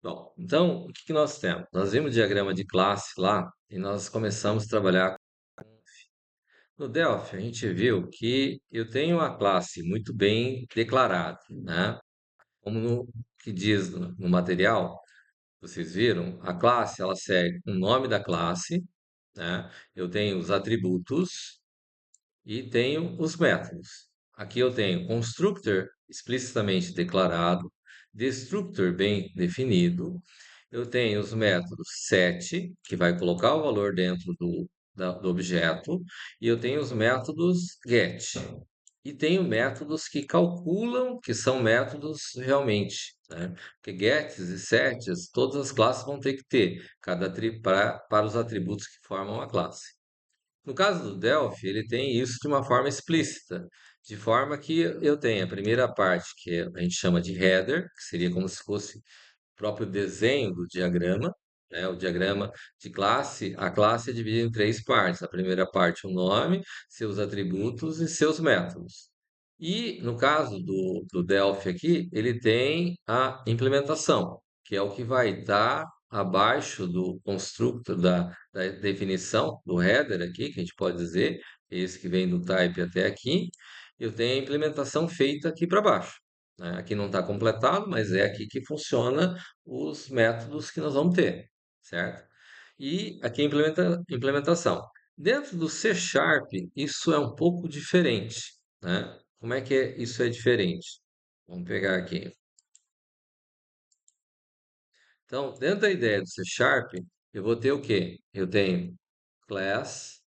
Bom, então, o que que nós temos? Nós vimos o diagrama de classe lá e nós começamos a trabalhar. No Delphi, a gente viu que eu tenho a classe muito bem declarada, né? Como que diz no material, vocês viram, a classe ela segue o nome da classe, né? Eu tenho os atributos e tenho os métodos. Aqui eu tenho constructor explicitamente declarado, destructor bem definido. Eu tenho os métodos set, que vai colocar o valor dentro do objeto, e eu tenho os métodos get. E tenho métodos que calculam, que são métodos realmente, né? Porque gets e sets, todas as classes vão ter que ter, para os atributos que formam a classe. No caso do Delphi, ele tem isso de uma forma explícita, de forma que eu tenho a primeira parte, que a gente chama de header, que seria como se fosse o próprio desenho do diagrama, né? O diagrama de classe, a classe é dividida em três partes. A primeira parte, o nome, seus atributos e seus métodos. E no caso do Delphi aqui, ele tem a implementação, que é o que vai estar abaixo do constructor, da definição do header aqui, que a gente pode dizer, esse que vem do type até aqui, eu tenho a implementação feita aqui para baixo, né? Aqui não está completado, mas é aqui que funciona os métodos que nós vamos ter, certo? E aqui a implementação. Dentro do C Sharp, isso é um pouco diferente, né? Como é que isso é diferente? Vamos pegar aqui. Então, dentro da ideia do C Sharp, eu vou ter o quê? Eu tenho class,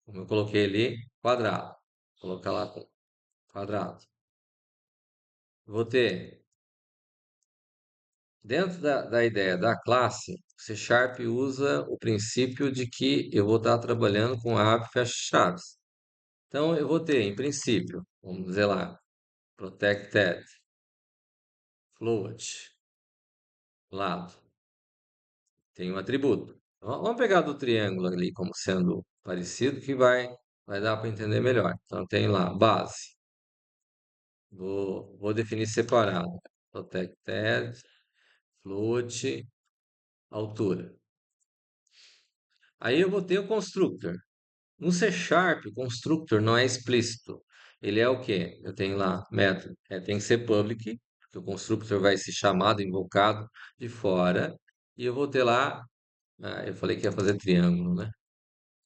como eu coloquei ali, quadrado. Vou colocar lá com quadrado. Vou ter, dentro da ideia da classe, o C Sharp usa o princípio de que eu vou estar trabalhando com abre e fecha chaves. Então, eu vou ter, em princípio, vamos dizer lá, protected, float, lado. Tem um atributo. Vamos pegar do triângulo ali como sendo parecido, que vai dar para entender melhor. Então, tem lá base. Vou definir separado. Protected, float, altura. Aí eu vou ter o constructor. No C Sharp, o constructor não é explícito. Ele é o quê? Eu tenho lá método. Tem que ser public, porque o constructor vai ser chamado, invocado de fora. E eu vou ter lá, eu falei que ia fazer triângulo, né?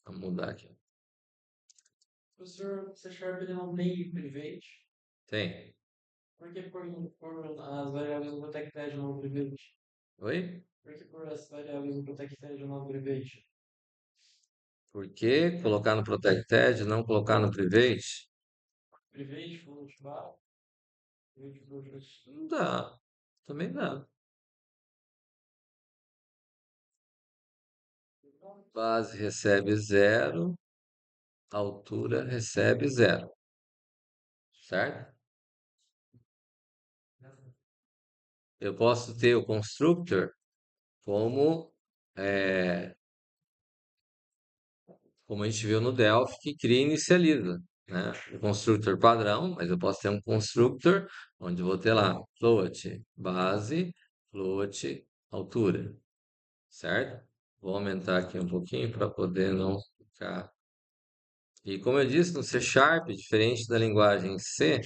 Vamos mudar aqui. Professor, C Sharp ele não tem private. Tem. Por que por as variáveis do protected não private? Oi? Por que por as variáveis do protected não private? Por que colocar no protected e não colocar no private? Private, float, bar, private, float. Não dá. Também dá. Base recebe zero, altura recebe zero, certo? Eu posso ter o constructor como, é, como a gente viu no Delphi, que cria e inicializa, né? O constructor padrão, mas eu posso ter um constructor onde eu vou ter lá float base, float altura, certo? Vou aumentar aqui um pouquinho para poder não ficar. E como eu disse, no C Sharp, diferente da linguagem C,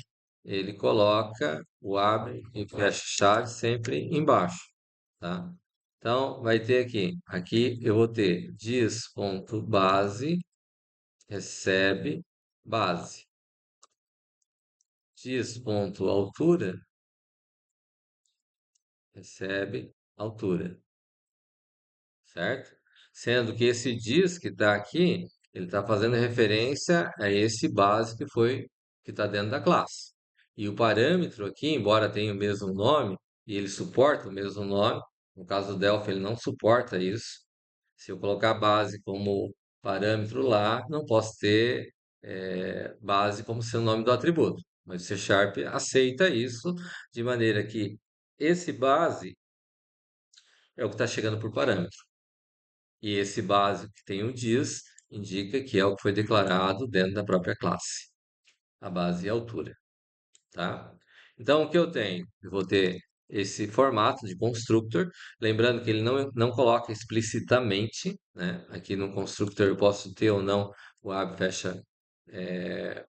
ele coloca o abre e fecha chave sempre embaixo, tá? Então, vai ter aqui eu vou ter dis.base recebe base, dis.altura recebe altura, certo? Sendo que esse diz que está aqui, ele está fazendo referência a esse base que está dentro da classe. E o parâmetro aqui, embora tenha o mesmo nome, e ele suporta o mesmo nome, no caso do Delphi ele não suporta isso. Se eu colocar base como parâmetro lá, não posso ter base como sendo o nome do atributo. Mas o C Sharp aceita isso, de maneira que esse base é o que está chegando por parâmetro. E esse básico que tem o diz indica que é o que foi declarado dentro da própria classe, a base e a altura, tá? Então, o que eu tenho? Eu vou ter esse formato de constructor, lembrando que ele não coloca explicitamente, né? Aqui no constructor eu posso ter ou não o abre e fecha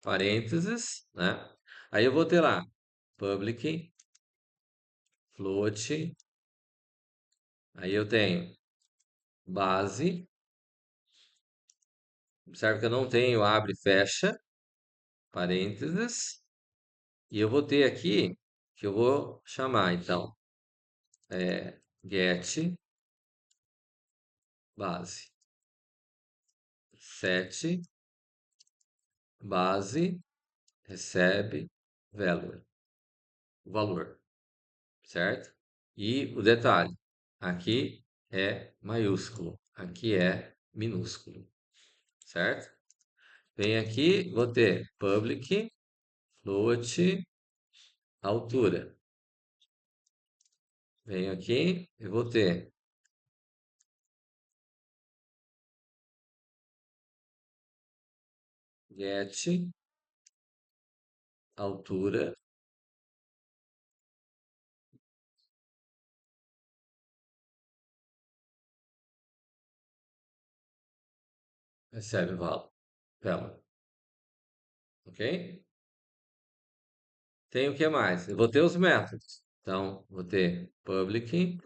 parênteses, né? Aí eu vou ter lá public, float, aí eu tenho base, observe que eu não tenho abre e fecha parênteses, e eu vou ter aqui que eu vou chamar então get base, set base recebe valor, certo? E o detalhe, aqui é maiúsculo, aqui é minúsculo, certo? Vem aqui, vou ter public, float, altura. Venho aqui e vou ter get altura recebe valor, ok? Tem o que mais? Eu vou ter os métodos. Então, vou ter public,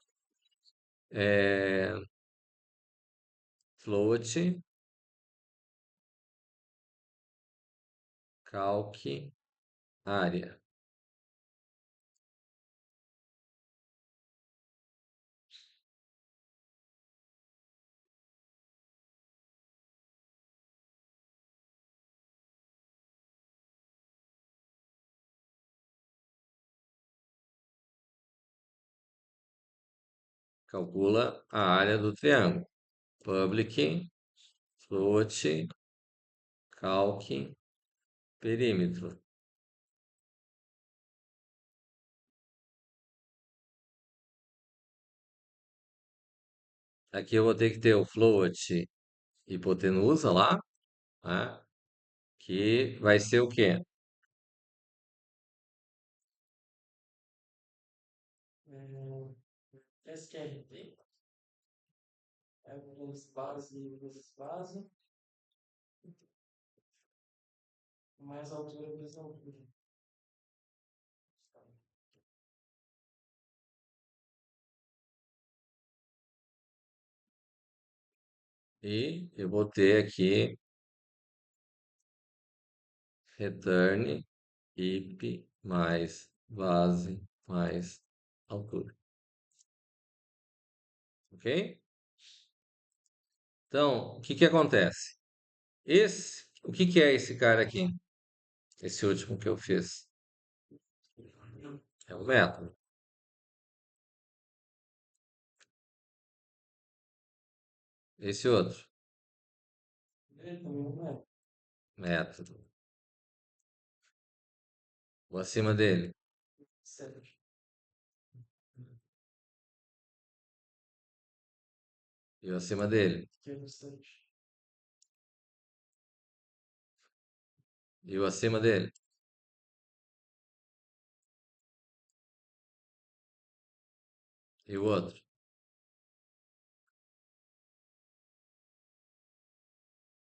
float, calc, área. Calcula a área do triângulo. Public, float, calc, perímetro. Aqui eu vou ter que ter o float hipotenusa lá, né? Que vai ser o quê? SQRT, vezes base, mais altura vezes altura. E eu vou ter aqui return ip mais base mais altura. Ok? Então, o que que acontece? O que que é esse cara aqui? Esse último que eu fiz? É um método. Esse outro, Ele também não é método. O acima dele. certo. E o acima dele. Que é bastante. E o acima dele. E o outro.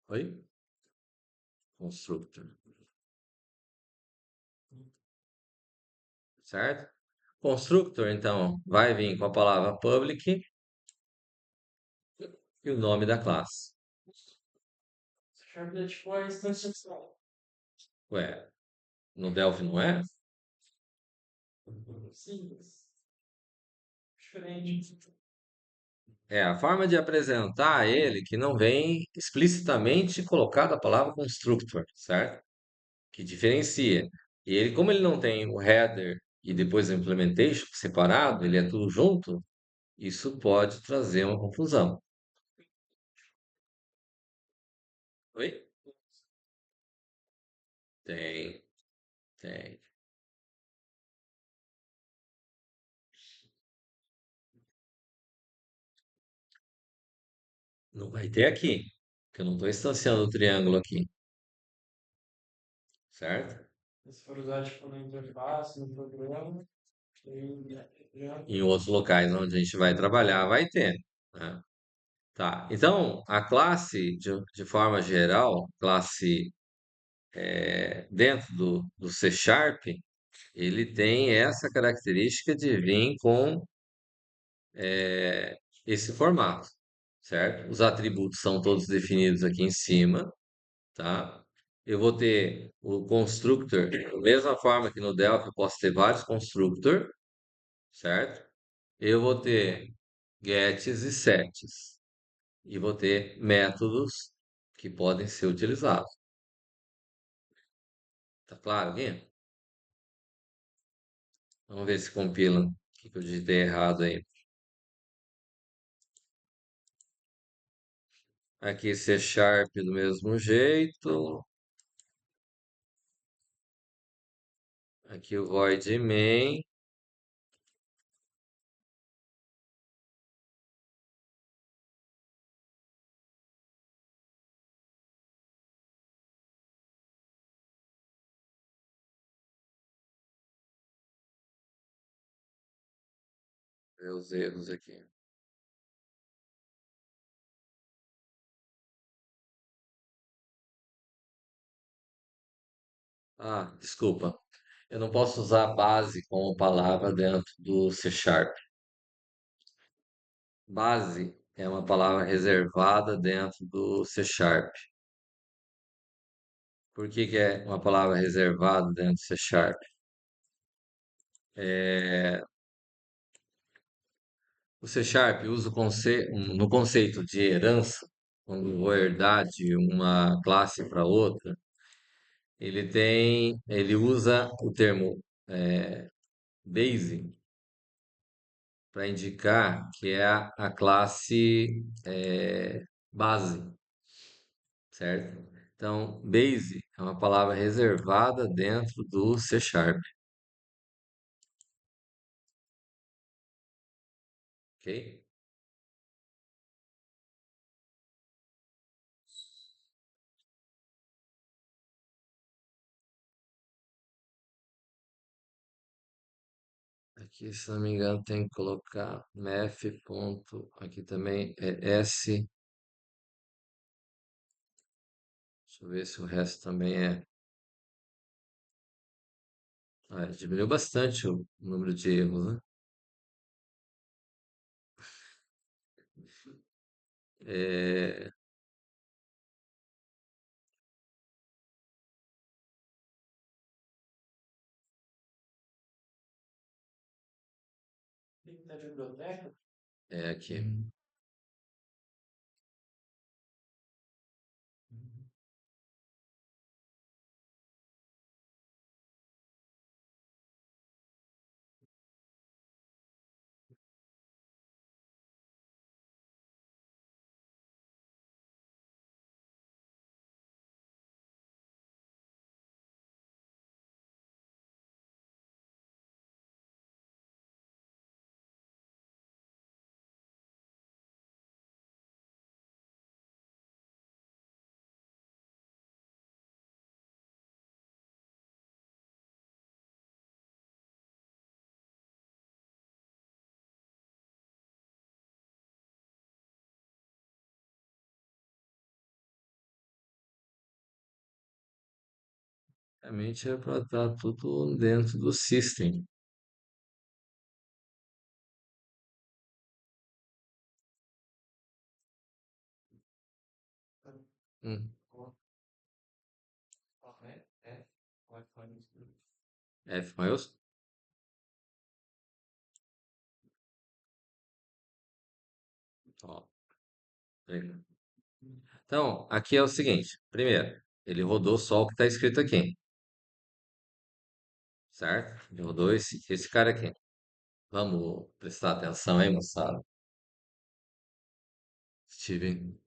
Oi? Constructor. Certo? Constructor, então, vai vir com a palavra public e o nome da classe. Sharp é tipo a instância opcional. Ué, no Delphi não é? Simples. Diferente. É a forma de apresentar ele que não vem explicitamente colocada a palavra constructor, certo? Que diferencia. E ele, como ele não tem o header e depois o implementation separado, ele é tudo junto, isso pode trazer uma confusão. Oi? Tem, tem. Não vai ter aqui, porque eu não estou instanciando o triângulo aqui, certo? Se for usar tipo na interface, no programa. Em outros locais onde a gente vai trabalhar, vai ter, né? Tá. Então, a classe, de forma geral, classe dentro do C Sharp, ele tem essa característica de vir com esse formato, certo? Os atributos são todos definidos aqui em cima, tá? Eu vou ter o constructor, da mesma forma que no Delphi eu posso ter vários constructor, certo? Eu vou ter gets e sets, e vou ter métodos que podem ser utilizados. Tá claro aqui? Vamos ver se compila. O que que eu digitei errado aí? Aqui C Sharp do mesmo jeito. Aqui o void main. Ver os erros aqui. Ah, desculpa. Eu não posso usar base como palavra dentro do C Sharp. Base é uma palavra reservada dentro do C Sharp. Por que que é uma palavra reservada dentro do C Sharp? É, o C Sharp usa no conceito de herança, quando eu vou herdar de uma classe para outra, ele usa o termo base para indicar que é a classe base, certo? Então, base é uma palavra reservada dentro do C Sharp, ok? Aqui, se não me engano, tem que colocar math ponto, aqui também é S. Deixa eu ver se o resto também é. Ah, diminuiu bastante o número de erros, né? É, Da biblioteca? é aqui. Realmente é para estar tudo dentro do system. Hum, F maiúsculo? Ó, legal. Então, aqui é o seguinte. Primeiro, ele rodou só o que está escrito aqui, certo? Ele rodou esse cara aqui. Vamos prestar atenção aí, moçada. Steven,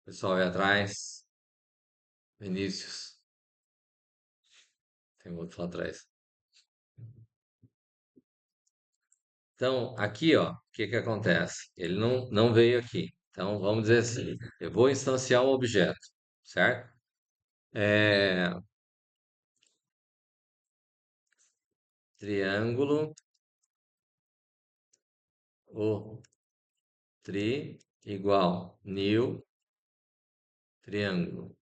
pessoal aí atrás. Vinícius, tem outro lá atrás. Então, aqui, ó, o que que acontece? Ele não veio aqui. Então, vamos dizer assim, eu vou instanciar um objeto, certo? triângulo, o tri igual new triângulo.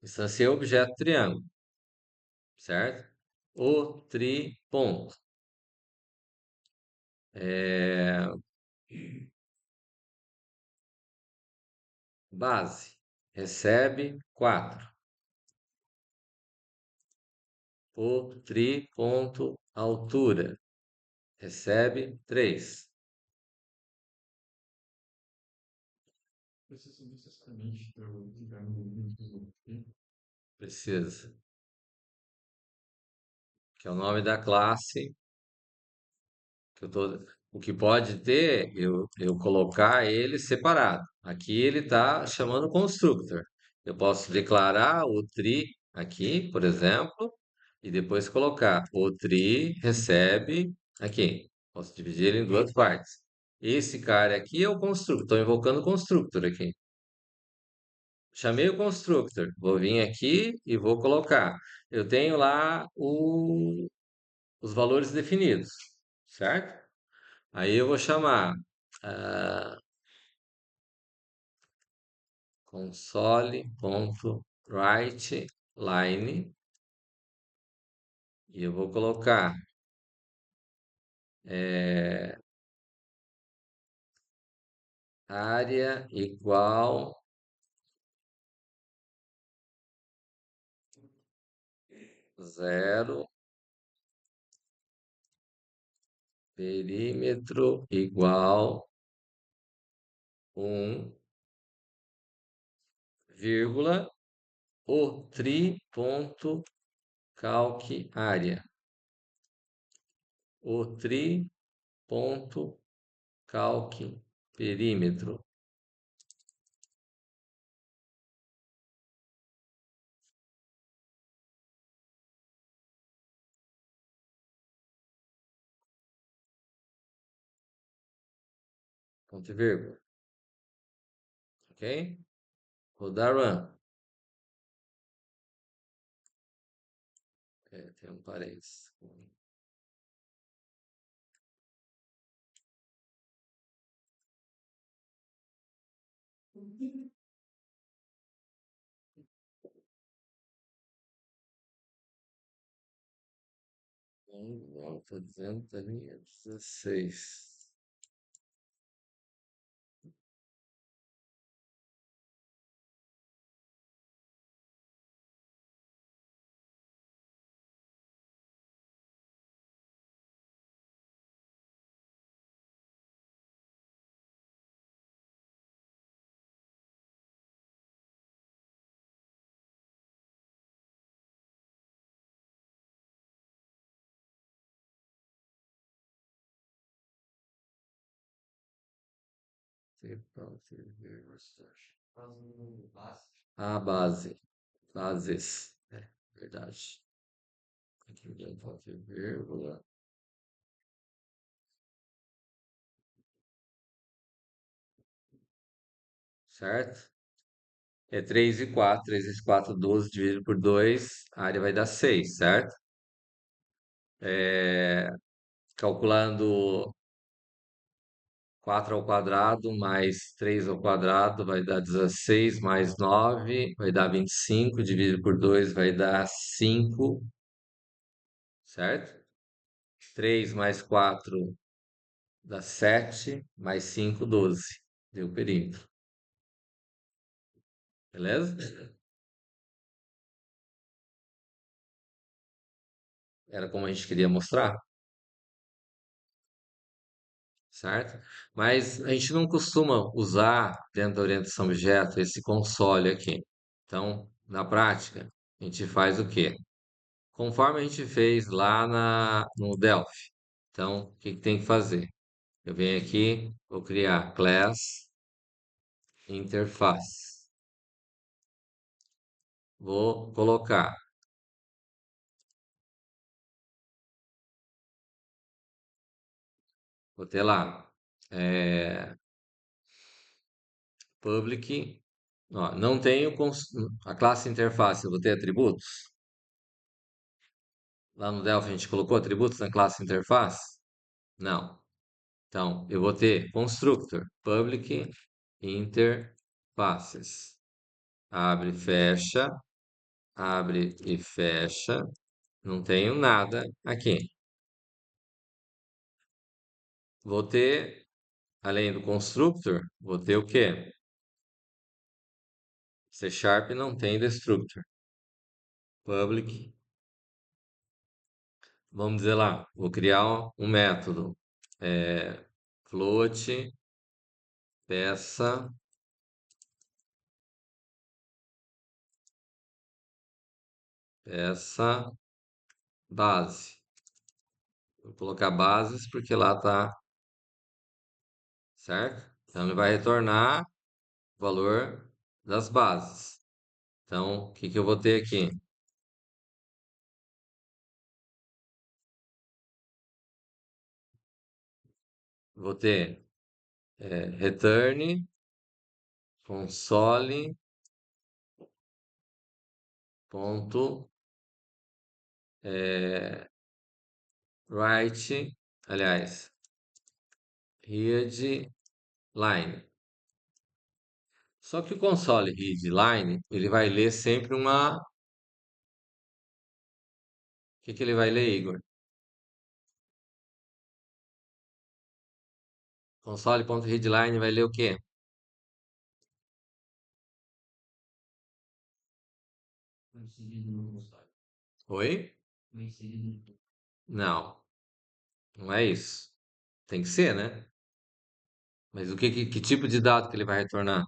Instanciei o objeto triângulo, certo? O tri ponto. É, base recebe 4. O tri ponto altura recebe 3. Precisa necessariamente eu ligar no Windows aqui. Precisa. Que é o nome da classe que eu tô, o que pode ter, eu colocar ele separado. Aqui ele está chamando constructor. Eu posso declarar o tree aqui, por exemplo, e depois colocar o tree recebe aqui. Posso dividir ele em duas partes. Esse cara aqui é o constructor. Estou invocando o constructor aqui. Chamei o constructor. Vou vir aqui e vou colocar. Eu tenho lá os valores definidos, certo? Aí eu vou chamar ah, console.writeLine e eu vou colocar eh, área igual 0, perímetro igual 1, vírgula, o tri ponto calc área. O tri ponto calc perímetro. Ponto e vírgula. Ok? Vou dar run. Tem um parênteses. Não, tô dizendo da linha 16. A base. Bases. É, verdade. Aqui vem ponto e vírgula. Certo? É 3 e 4. 3 vezes 4, 12 dividido por 2. A área vai dar 6, certo? Calculando 4 ao quadrado mais 3 ao quadrado vai dar 16, mais 9 vai dar 25. Dividido por 2 vai dar 5, certo? 3 mais 4 dá 7, mais 5, 12. Deu perímetro. Beleza? Era como a gente queria mostrar, certo? Mas a gente não costuma usar dentro da orientação a objeto esse console aqui. Então, na prática, a gente faz o quê? Conforme a gente fez lá no Delphi. Então, o que que tem que fazer? Eu venho aqui, vou criar class interface. Vou colocar, vou ter lá, public Ó, não tenho a classe interface, eu vou ter atributos. Lá no Delphi a gente colocou atributos na classe interface? Não. Então, eu vou ter constructor, public interfaces. Abre e fecha. Não tenho nada aqui. Vou ter, além do constructor, vou ter o quê? C Sharp não tem destructor. Public, vamos dizer lá, vou criar um método. Float, peça, peça, base. Vou colocar bases porque lá tá, certo? Então ele vai retornar o valor das bases. Então, o que que eu vou ter aqui? Vou ter return console ponto write, aliás, read line. Só que o console read line, ele vai ler sempre uma. O que que ele vai ler, Igor? Console.readline vai ler o quê? Oi? Não, não é isso. Tem que ser, né? Mas que tipo de dado que ele vai retornar?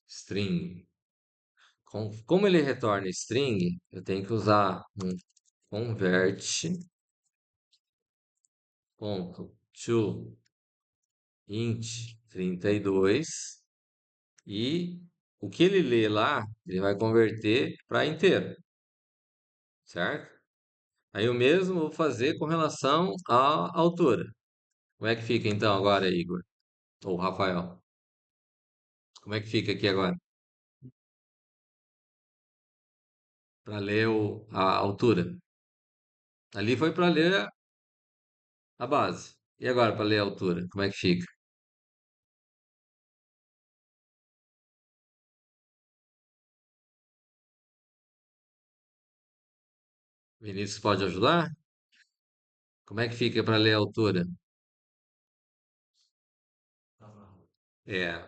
String. Como ele retorna string, eu tenho que usar um convert ponto to int 32 e o que ele lê lá, ele vai converter para inteiro, certo? Aí o mesmo vou fazer com relação à altura. Como é que fica então agora, Igor? Ou Rafael? Como é que fica aqui agora? Para ler a altura. Ali foi para ler a base. E agora para ler a altura? Como é que fica? Vinícius pode ajudar? Como é que fica para ler a altura?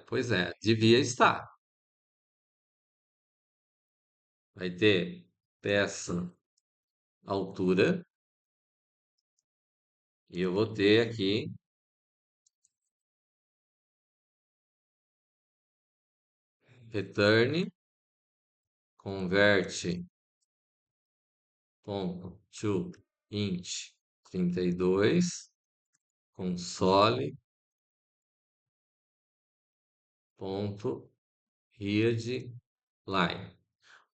Pois é, devia estar. Vai ter peça altura e eu vou ter aqui return convert ponto to int 32 console ponto read line.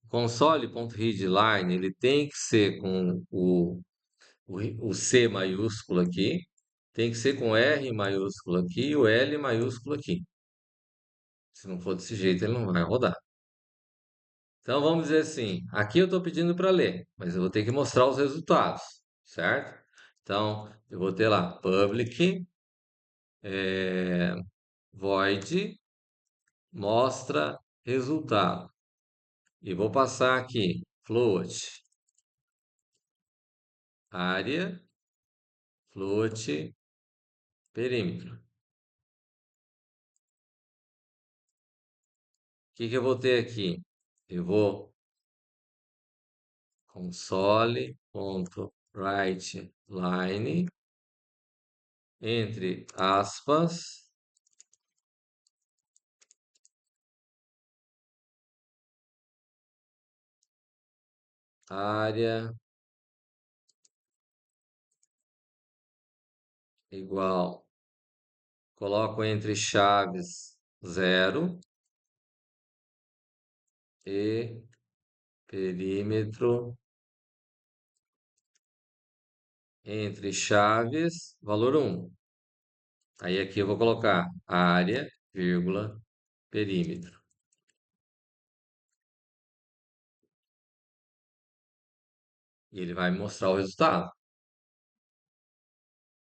Console.readline ele tem que ser com o C maiúsculo aqui, tem que ser com R maiúsculo aqui e o L maiúsculo aqui. Se não for desse jeito, ele não vai rodar. Então vamos dizer assim, aqui eu estou pedindo para ler, mas eu vou ter que mostrar os resultados, certo? Então eu vou ter lá public void mostra resultado e vou passar aqui float área float perímetro. O que que eu vou ter aqui? Eu vou console.writeLine entre aspas área igual, coloco entre chaves 0 e perímetro entre chaves valor 1. Aí aqui eu vou colocar área, vírgula, perímetro. E ele vai me mostrar o resultado.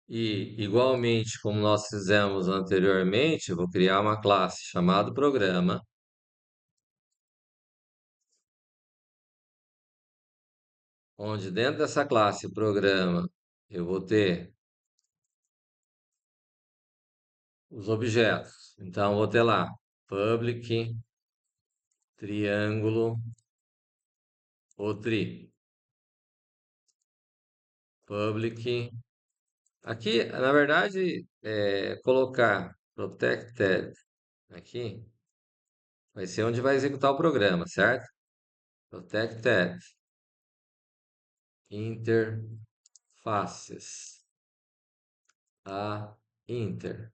E, igualmente, como nós fizemos anteriormente, eu vou criar uma classe chamada programa, onde dentro dessa classe programa eu vou ter os objetos. Então, eu vou ter lá public, triângulo, ou tri. Public. Aqui, na verdade, colocar protected aqui vai ser onde vai executar o programa, certo? Protected interfaces. A inter.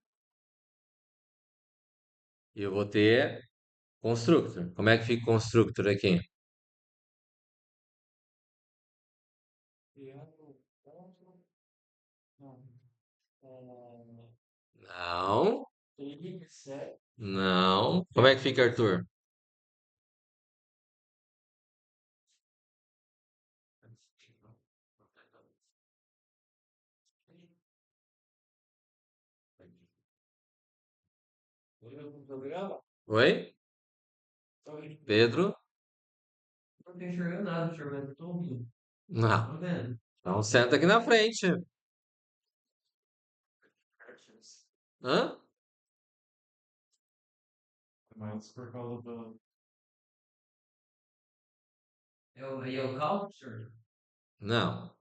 E eu vou ter constructor. Como é que fica constructor aqui? Triângulo, ponto, não. Não, Ele, certo? não. Como é que fica, Arthur? Eu no programa, Oi? tô vendo. Pedro? Não tô enxergando nada, enxergando, eu tô ouvindo. Não. Tô vendo. Então senta aqui na frente. Artes. Hã? Mas por causa do. Aí é o cálculo, senhor? Não.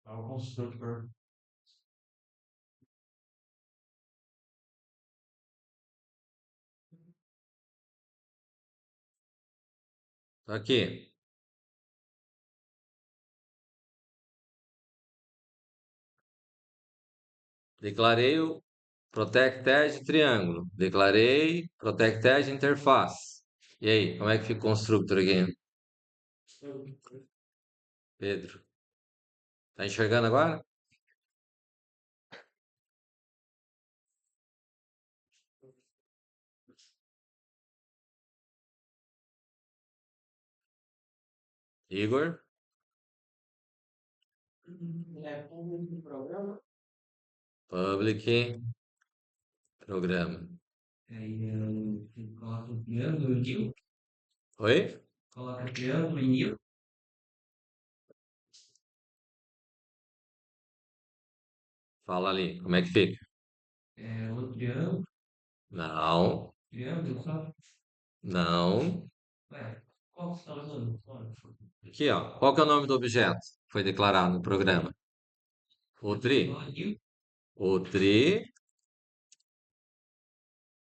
É o construtor. Tô aqui. Declarei o protected triângulo. Declarei protected interface. E aí, como é que fica o constructor aqui? Pedro, tá enxergando agora? Igor, É público do programa. public, programa. Aí coloca o triângulo em new. Oi? Coloca triângulo em new. Fala ali, como é que fica? É o triângulo. Não, Triângulo só. não. Ué, qual que você está usando? Olha, Aqui, ó. Qual que é o nome do objeto que foi declarado no programa? O tri. só new. O tri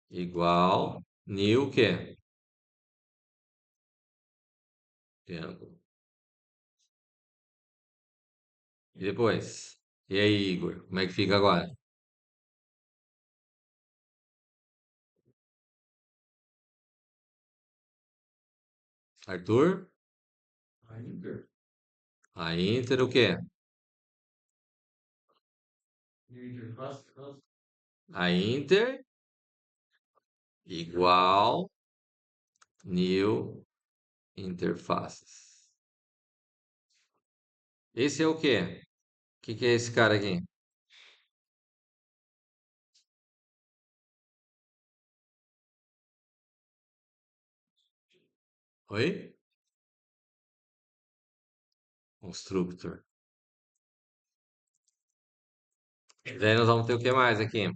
igual new o quê? Triângulo. E depois? E aí, Igor, como é que fica agora? Arthur? Aí, A Inter o quê? new interface. A Inter igual new interfaces. Esse é o quê? O que que é esse cara aqui? Oi? Constructor. E daí nós vamos ter o que mais aqui?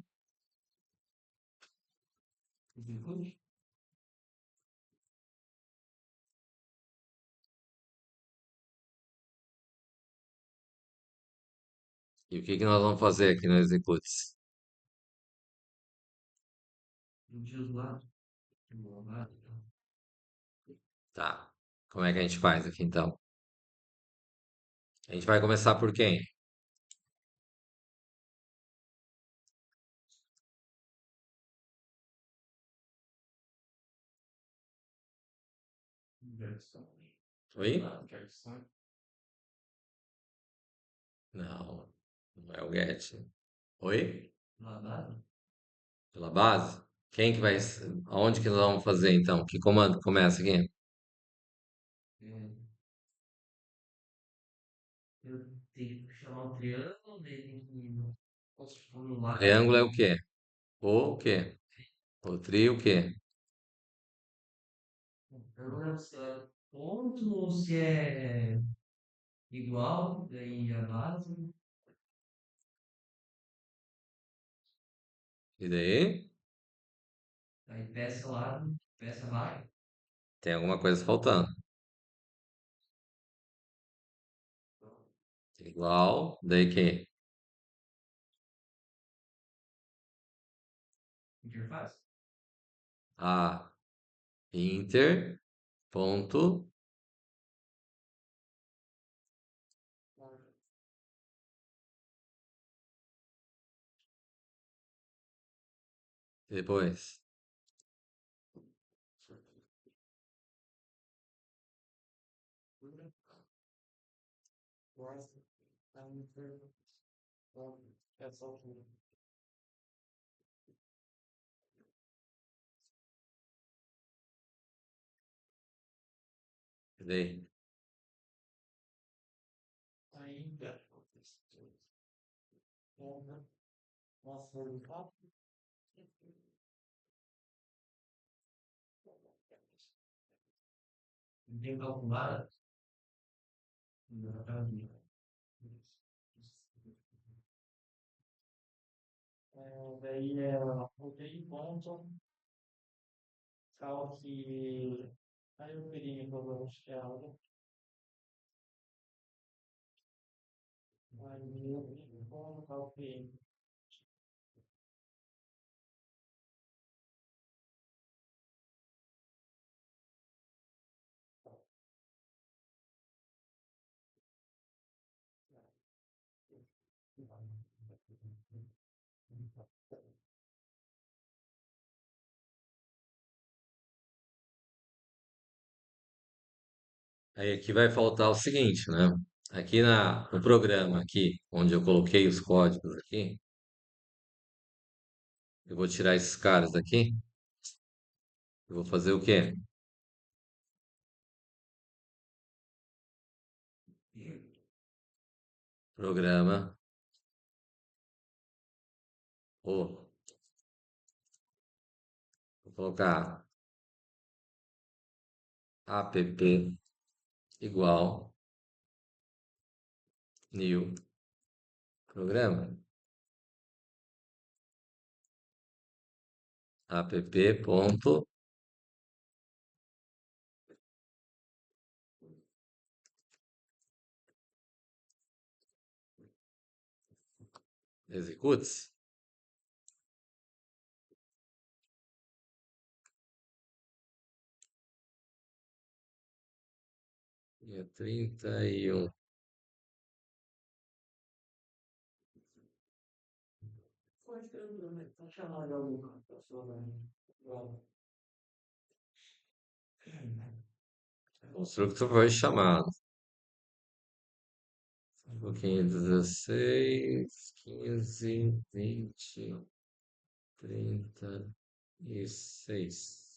E o que que nós vamos fazer aqui no Executes? Não tinha os lados. Tá. Como é que a gente faz aqui então? A gente vai começar por quem? Oi? Não, não é o get. Oi? Mandado? Pela base? Quem que vai. Aonde que nós vamos fazer então? Que comando começa aqui? É, eu tenho que chamar o triângulo, daí tem que posso formular. Triângulo é o quê? O quê? O trio o quê? Eu não lembro se é ponto ou se é igual, daí a base, E daí? aí peça lado, peça raio. Tem alguma coisa faltando. Igual, daí que? Interface. A inter ponto depois. Essa altura. E daí? Ainda. Nossa, não tem calculado? Daí é rodeio ponto, calque. Aí eu queria acho que é algo. Aí eu ponto, calque. Aí aqui vai faltar o seguinte, né? Aqui no programa aqui, onde eu coloquei os códigos aqui, eu vou tirar esses caras daqui. Eu vou fazer o quê? Programa, vou colocar app igual new programa. App ponto executes. Dia 31. Pode ter um então chamar de alguma pessoa, né? Constructor foi chamado. Um pouquinho, 16, 15, 20, 36.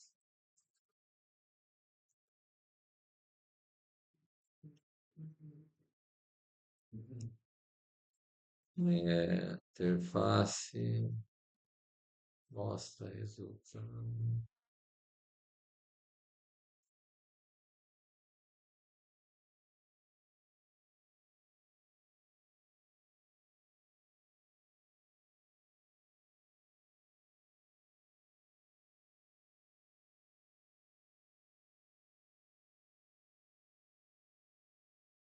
Interface, mostra resultado.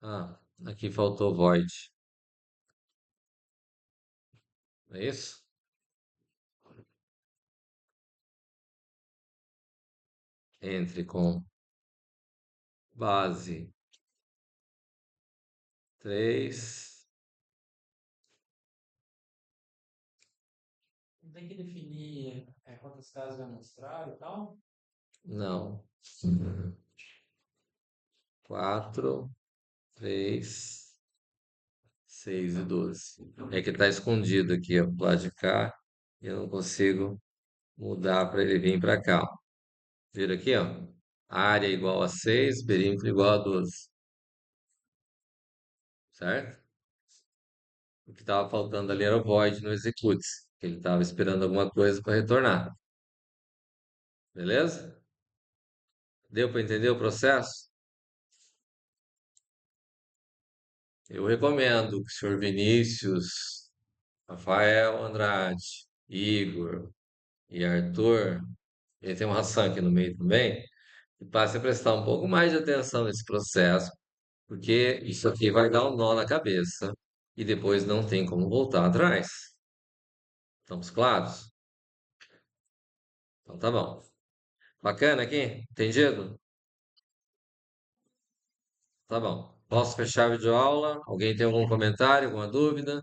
Ah, aqui faltou void. É isso? Entre com base 3. Tem que definir quantas casas vai mostrar e tal. Não. 4, 3, 6 e 12. É que está escondido aqui, ó, do lado de cá. E eu não consigo mudar para ele vir para cá, ó. Vira aqui, ó. Área igual a 6, perímetro igual a 12. Certo? O que estava faltando ali era o void no executes. Que ele estava esperando alguma coisa para retornar. Beleza? Deu para entender o processo? Eu recomendo que o senhor Vinícius, Rafael Andrade, Igor e Arthur, ele tem uma ração aqui no meio também, e passe a prestar um pouco mais de atenção nesse processo, porque isso aqui vai dar um nó na cabeça e depois não tem como voltar atrás. Estamos claros? Então tá bom. Bacana aqui? Entendido? Tá bom. Posso fechar a videoaula? Alguém tem algum comentário, alguma dúvida?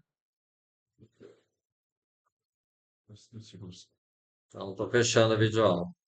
Então, estou fechando a videoaula.